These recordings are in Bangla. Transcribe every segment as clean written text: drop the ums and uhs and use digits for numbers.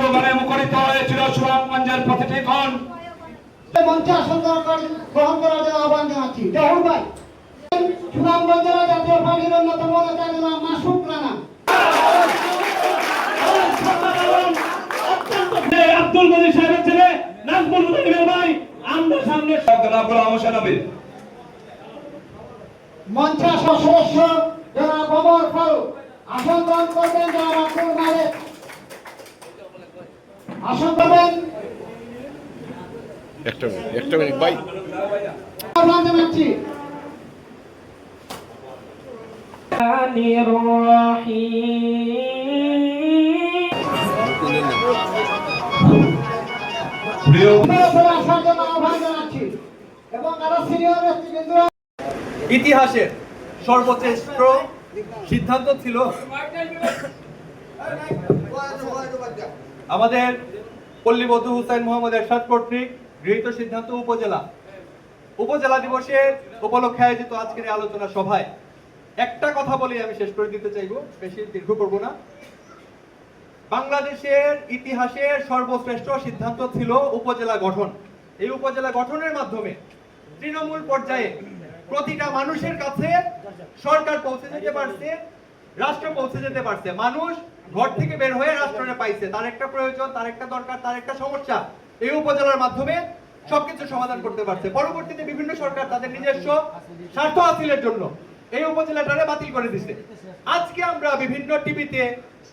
স্লোগানে মুখরিত হয়েছিল সুনামগঞ্জের প্রতিটি ক্ষণ। মঞ্চে আসন গ্রহণ করার জন্য আহ্বান জানাচ্ছি। জহুর ভাই, সুনামগঞ্জের জাতীয় পার্টির অন্যতম নেতা জনাব মাসুদ রানা। আব্দুল মজিদ সাহেবের ছেলে নাজমুল হুসাইন ভাই আমরা সামনে মঞ্চে আসা সদস্য জনাব ওমর ফারুক আসন গ্রহণ করবেন। জনাব আব্দুল মালিক আসন পাবেন। একটা মিনিট ভাই, আহ্বান জানাচ্ছি। এবং আরো সিনিয়র ব্যক্তিবৃন্দ ইতিহাসের সর্বশ্রেষ্ঠ সিদ্ধান্ত ছিল আমাদের পল্লীবধূ হুসাইন মোহাম্মদ এরশাদ কর্তৃক গৃহীত সিদ্ধান্ত উপজেলা দিবসের উপলক্ষে আয়োজিত আজকের এই আলোচনা সভায় একটা কথা বলে আমি শেষ করে দিতে চাইব, বেশি দীর্ঘ করব না। বাংলাদেশের ইতিহাসের সর্বশ্রেষ্ঠ সিদ্ধান্ত ছিল উপজেলা গঠন। এই উপজেলা গঠনের মাধ্যমে তৃণমূল পর্যায়ে প্রতিটা মানুষের কাছে সরকার পৌঁছে যেতে পারছে, রাষ্ট্র পৌঁছে যেতে পারছে। মানুষ ঘর থেকে বের হয়ে রাষ্ট্রে পাইছে, তার একটা প্রয়োজন, তার একটা দরকার, তার একটা সমস্যা এই উপজেলার মাধ্যমে সবকিছু সমাধান করতে পারছে। পরবর্তীতে বিভিন্ন সরকার তাদের নিজস্ব স্বার্থ হাসিলের জন্য এই উপজেলাটারে বাতিল করে দিচ্ছে। আজকে আমরা বিভিন্ন টিভিতে,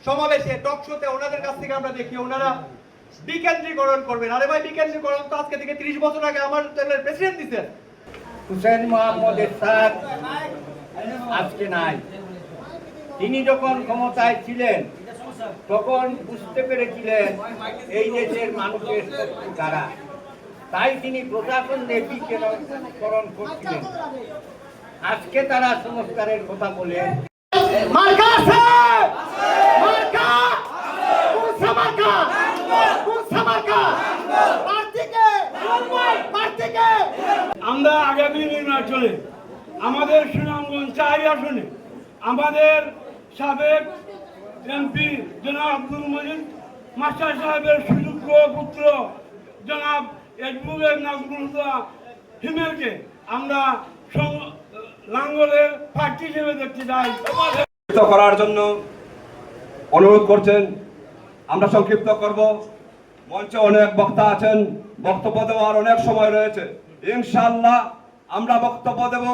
সমাবেশে, টক শোতে ওনাদের কাছ থেকে আমরা দেখি ওনারা বিকেন্দ্রীকরণ করবেন। আরে ভাই, বিকেন্দ্রীকরণ তো আজকে থেকে 30 বছর আগে আমার দলের প্রেসিডেন্ট দিচ্ছেন। হুসাইন মোহাম্মদ এরশাদ আজকে নাই। তিনি যখন ক্ষমতায় ছিলেন তখন বুঝতে পেরেছিলেন এই দেশের মানুষের দ্বারা, তাই তিনি প্রশাসন বিকেন্দ্রীকরণ করছিলেন। আজকে তারা সংস্কারের কথা বলে আমরা আগামী নির্বাচনে আমাদের সুনামগঞ্জ 4 আসনে আমাদের সাবেক এমপি জনাব আব্দুল মজিদ মাস্টার সাহেবের সুযোগ্য পুত্র জনাব এডভোকেট নাজমুল হুসাইন হিমেলকে আমরা লাঙ্গলের প্রার্থী হিসেবে দেখতে চাই। করার জন্য অনুরোধ করছেন, আমরা সংক্ষিপ্ত করব। মঞ্চে অনেক বক্তা আছেন, বক্তব্য দেওয়ার অনেক সময় রয়েছে। ইনশাআল্লাহ আমরা বক্তব্য দেব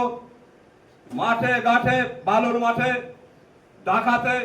মাঠে ঘাটে, বালুর মাঠে, ঢাকাতে।